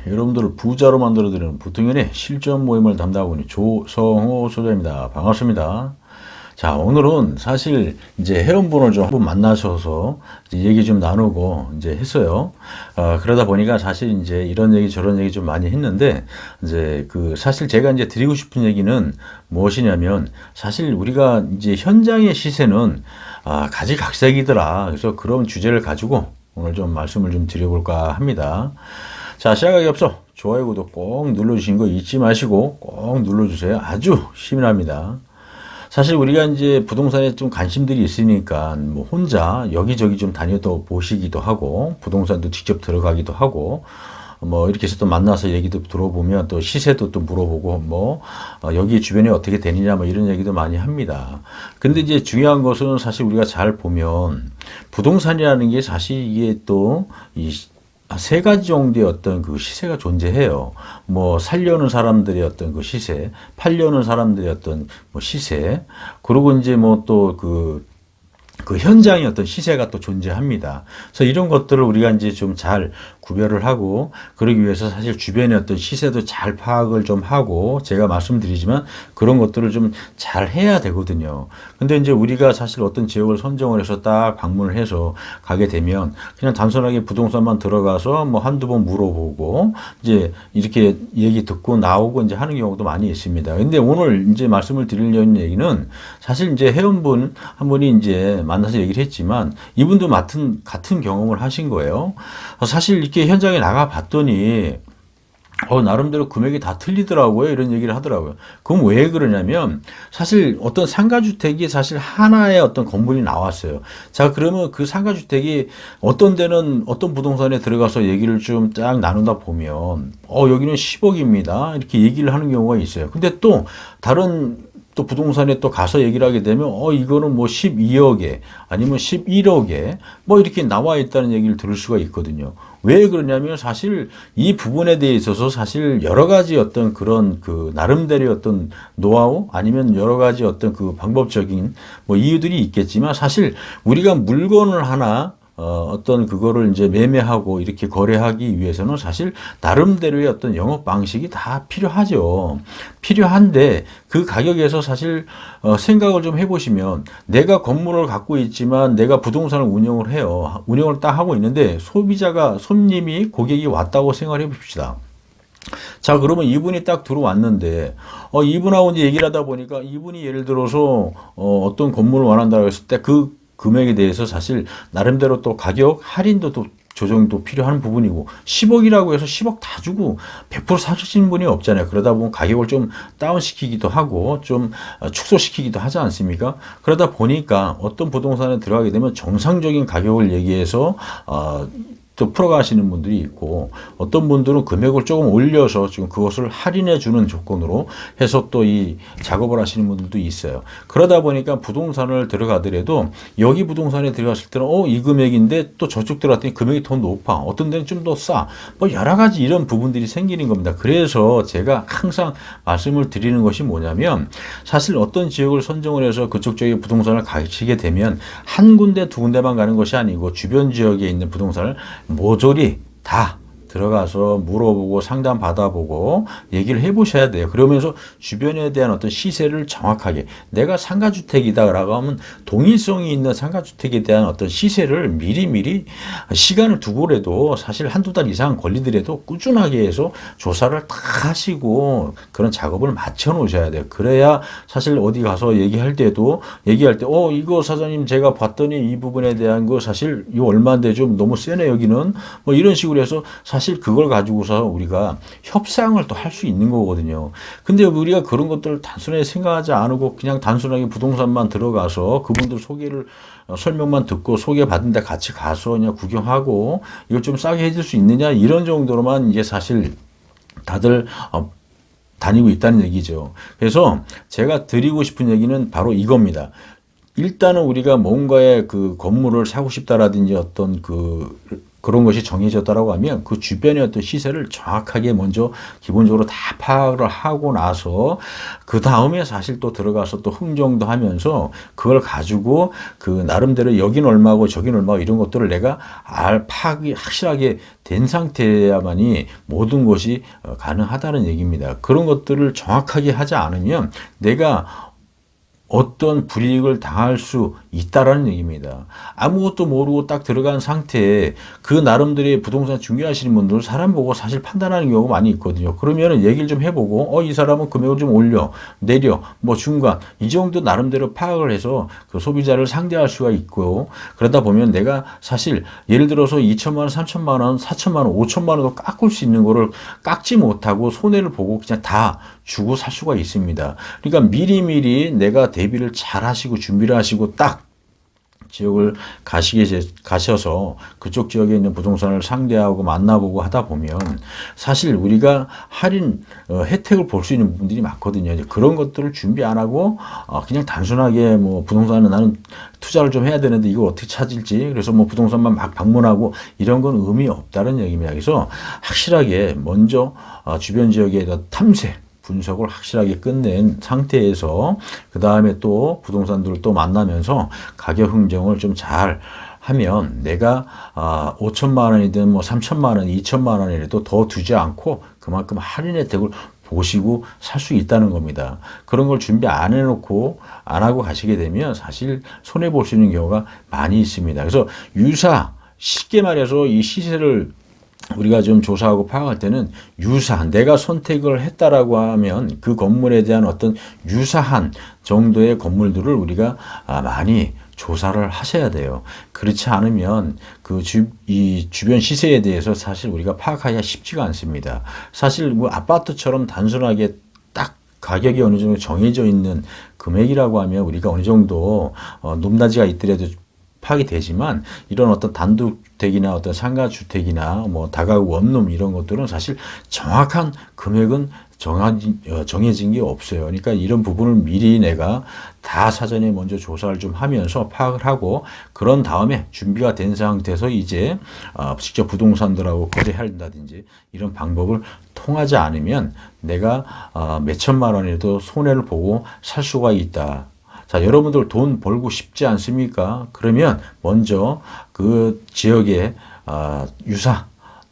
여러분들을 부자로 만들어드리는 부통연의 실전 모임을 담당하고 있는 조성호 소장입니다. 반갑습니다. 자, 오늘은 사실 이제 회원분을 좀 한번 만나셔서 이제 얘기 좀 나누고 이제 했어요. 그러다 보니까 사실 이제 이런 얘기 저런 얘기 좀 많이 했는데, 이제 사실 제가 이제 드리고 싶은 얘기는 무엇이냐면, 사실 우리가 이제 현장의 시세는 가지각색이더라. 그래서 그런 주제를 가지고 오늘 좀 말씀을 좀 드려볼까 합니다. 자, 시작하기 앞서 좋아요, 구독 꼭 눌러주신 거 잊지 마시고 꼭 눌러주세요. 아주 힘이 납니다. 사실 우리가 이제 부동산에 좀 관심들이 있으니까 뭐 혼자 여기저기 좀 다녀도 보시기도 하고 부동산도 직접 들어가기도 하고 뭐 이렇게 해서 또 만나서 얘기도 들어보면 또 시세도 또 물어보고 뭐 여기 주변에 어떻게 되느냐 뭐 이런 얘기도 많이 합니다. 근데 이제 중요한 것은 사실 우리가 잘 보면 부동산이라는 게 사실 이게 또 세 가지 정도의 어떤 그 시세가 존재해요. 뭐 살려는 사람들의 어떤 그 시세, 팔려는 사람들의 어떤 뭐 시세, 그리고 이제 뭐 또 그 현장의 어떤 시세가 또 존재합니다. 그래서 이런 것들을 우리가 이제 좀 잘 구별을 하고, 그러기 위해서 사실 주변의 어떤 시세도 잘 파악을 좀 하고, 제가 말씀드리지만 그런 것들을 좀 잘 해야 되거든요. 근데 이제 우리가 사실 어떤 지역을 선정을 해서 딱 방문을 해서 가게 되면 그냥 단순하게 부동산만 들어가서 뭐 한두 번 물어보고 이제 이렇게 얘기 듣고 나오고 이제 하는 경우도 많이 있습니다. 근데 오늘 이제 말씀을 드리려는 얘기는 사실 이제 회원분 한 분이 이제 만나서 얘기를 했지만 이분도 같은 경험을 하신 거예요. 사실 이렇게 현장에 나가 봤더니 나름대로 금액이 다 틀리더라고요. 이런 얘기를 하더라고요. 그럼 왜 그러냐면 사실 어떤 상가주택이 사실 하나의 어떤 건물이 나왔어요. 자, 그러면 그 상가주택이 어떤 데는 어떤 부동산에 들어가서 얘기를 좀 쫙 나누다 보면 여기는 10억입니다. 이렇게 얘기를 하는 경우가 있어요. 근데 또 다른 또 부동산에 또 가서 얘기를 하게 되면 이거는 뭐 12억에 아니면 11억에 뭐 이렇게 나와 있다는 얘기를 들을 수가 있거든요. 왜 그러냐면 사실 이 부분에 대해 있어서 사실 여러 가지 어떤 그런 그 나름대로의 어떤 노하우 아니면 여러 가지 어떤 그 방법적인 뭐 이유들이 있겠지만 사실 우리가 물건을 하나 어떤 그거를 이제 매매하고 이렇게 거래하기 위해서는 사실 나름대로의 어떤 영업 방식이 다 필요하죠. 필요한데 그 가격에서 사실 생각을 좀 해보시면 내가 건물을 갖고 있지만 내가 부동산을 운영을 해요. 운영을 딱 하고 있는데 손님이 고객이 왔다고 생각을 해봅시다. 자, 그러면 이분이 딱 들어왔는데, 이분하고 이제 얘기를 하다 보니까 이분이 예를 들어서, 어떤 건물을 원한다고 했을 때 그 금액에 대해서 사실 나름대로 또 가격 할인도 또 조정도 필요한 부분이고 10억이라고 해서 10억 다 주고 100% 사주시는 분이 없잖아요. 그러다 보면 가격을 좀 다운시키기도 하고 좀 축소시키기도 하지 않습니까? 그러다 보니까 어떤 부동산에 들어가게 되면 정상적인 가격을 얘기해서 또 풀어가시는 분들이 있고 어떤 분들은 금액을 조금 올려서 지금 그것을 할인해 주는 조건으로 해서 또 이 작업을 하시는 분들도 있어요. 그러다 보니까 부동산을 들어가더라도 여기 부동산에 들어갔을 때는 이 금액인데 또 저쪽 들어갔더니 금액이 더 높아. 어떤 데는 좀 더 싸. 뭐 여러 가지 이런 부분들이 생기는 겁니다. 그래서 제가 항상 말씀을 드리는 것이 뭐냐면 사실 어떤 지역을 선정을 해서 그쪽 지역에 부동산을 가시게 되면 한 군데 두 군데만 가는 것이 아니고 주변 지역에 있는 부동산을 모조리 다 들어가서 물어보고 상담 받아보고 얘기를 해보셔야 돼요. 그러면서 주변에 대한 어떤 시세를 정확하게 내가 상가주택이다라고 하면 동일성이 있는 상가주택에 대한 어떤 시세를 미리미리 시간을 두고라도 사실 한두 달 이상 걸리더라도 꾸준하게 해서 조사를 다 하시고 그런 작업을 맞춰 놓으셔야 돼요. 그래야 사실 어디 가서 얘기할 때 이거 사장님 제가 봤더니 이 부분에 대한 거 사실 이거 얼마인데 좀 너무 세네 여기는 뭐 이런 식으로 해서 사실 그걸 가지고서 우리가 협상을 또 할 수 있는 거거든요. 근데 우리가 그런 것들을 단순하게 생각하지 않고 그냥 단순하게 부동산만 들어가서 그분들 설명만 듣고 소개받은 데 같이 가서 그냥 구경하고 이걸 좀 싸게 해줄 수 있느냐 이런 정도로만 이제 사실 다들 다니고 있다는 얘기죠. 그래서 제가 드리고 싶은 얘기는 바로 이겁니다. 일단은 우리가 뭔가의 그 건물을 사고 싶다라든지 어떤 그런 것이 정해졌다라고 하면 그 주변의 어떤 시세를 정확하게 먼저 기본적으로 다 파악을 하고 나서 그 다음에 사실 또 들어가서 또 흥정도 하면서 그걸 가지고 그 나름대로 여긴 얼마고 저긴 얼마고 이런 것들을 내가 파악이 확실하게 된 상태야만이 모든 것이 가능하다는 얘기입니다. 그런 것들을 정확하게 하지 않으면 내가 어떤 불이익을 당할 수 있다라는 얘기입니다. 아무것도 모르고 딱 들어간 상태에 그 나름대로의 부동산 중개하시는 분들 사람 보고 사실 판단하는 경우가 많이 있거든요. 그러면은 얘기를 좀 해보고 이 사람은 금액을 좀 올려 내려 뭐 중간 이 정도 나름대로 파악을 해서 그 소비자를 상대할 수가 있고, 그러다 보면 내가 사실 예를 들어서 2천만 원, 3천만 원, 4천만 원, 5천만 원도 깎을 수 있는 거를 깎지 못하고 손해를 보고 그냥 다 주고 살 수가 있습니다. 그러니까 미리미리 내가 대비를 잘 하시고 준비를 하시고 딱 지역을 가셔서 그쪽 지역에 있는 부동산을 상대하고 만나보고 하다 보면 사실 우리가 할인 혜택을 볼 수 있는 부분들이 많거든요. 이제 그런 것들을 준비 안 하고 그냥 단순하게 뭐 부동산은 나는 투자를 좀 해야 되는데 이걸 어떻게 찾을지, 그래서 뭐 부동산만 막 방문하고 이런 건 의미 없다는 얘기입니다. 그래서 확실하게 먼저 주변 지역에 탐색 분석을 확실하게 끝낸 상태에서 그 다음에 또 부동산들을 또 만나면서 가격 흥정을 좀 잘 하면 내가 5천만 원이든 뭐 3천만 원, 2천만 원이라도 더 두지 않고 그만큼 할인 혜택을 보시고 살 수 있다는 겁니다. 그런 걸 준비 안 해놓고 안 하고 가시게 되면 사실 손해 볼 수 있는 경우가 많이 있습니다. 그래서 쉽게 말해서 이 시세를 우리가 좀 조사하고 파악할 때는 내가 선택을 했다라고 하면 그 건물에 대한 어떤 유사한 정도의 건물들을 우리가 많이 조사를 하셔야 돼요. 그렇지 않으면 이 주변 시세에 대해서 사실 우리가 파악하기가 쉽지가 않습니다. 사실 뭐 아파트처럼 단순하게 딱 가격이 어느 정도 정해져 있는 금액이라고 하면 우리가 어느 정도 높낮이가 있더라도 파악이 되지만 이런 어떤 단독주택이나 어떤 상가주택이나 뭐 다가구 원룸 이런 것들은 사실 정확한 금액은 정해진 게 없어요. 그러니까 이런 부분을 미리 내가 다 사전에 먼저 조사를 좀 하면서 파악을 하고 그런 다음에 준비가 된 상태에서 이제 직접 부동산들하고 거래한다든지 이런 방법을 통하지 않으면 내가 몇 천만 원이라도 손해를 보고 살 수가 있다. 자, 여러분들 돈 벌고 싶지 않습니까? 그러면 먼저 그 지역에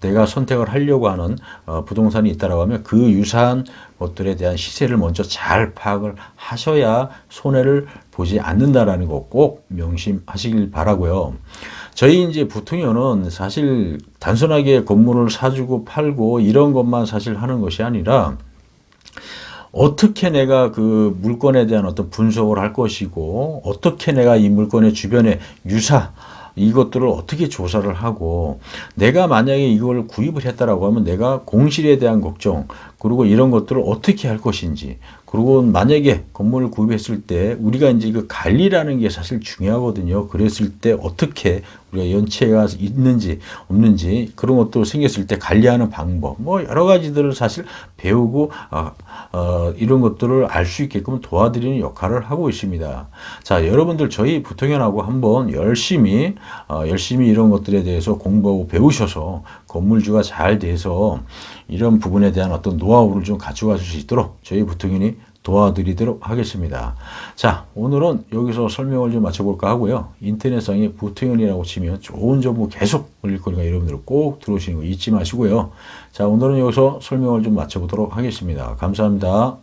내가 선택을 하려고 하는 부동산이 있다라고 하면 그 유사한 것들에 대한 시세를 먼저 잘 파악을 하셔야 손해를 보지 않는다라는 거 꼭 명심하시길 바라고요. 저희 이제 부통연은 사실 단순하게 건물을 사주고 팔고 이런 것만 사실 하는 것이 아니라 어떻게 내가 그 물건에 대한 어떤 분석을 할 것이고 어떻게 내가 이 물건의 주변에 이것들을 어떻게 조사를 하고 내가 만약에 이걸 구입을 했다라고 하면 내가 공실에 대한 걱정 그리고 이런 것들을 어떻게 할 것인지, 그리고 만약에 건물을 구입했을 때 우리가 이제 그 관리라는 게 사실 중요하거든요. 그랬을 때 어떻게 우리가 연체가 있는지 없는지 그런 것도 생겼을 때 관리하는 방법 뭐 여러 가지들을 사실 배우고 이런 것들을 알 수 있게끔 도와드리는 역할을 하고 있습니다. 자, 여러분들 저희 부통연하고 한번 열심히 이런 것들에 대해서 공부하고 배우셔서 건물주가 잘 돼서 이런 부분에 대한 어떤 노하우를 좀 가져가실 수 있도록 저희 부통연이 도와드리도록 하겠습니다. 자, 오늘은 여기서 설명을 좀 마쳐볼까 하고요. 인터넷상에 부통연이라고 치면 좋은 정보 계속 올릴 거니까 여러분들 꼭 들어오시는 거 잊지 마시고요. 자, 오늘은 여기서 설명을 좀 마쳐보도록 하겠습니다. 감사합니다.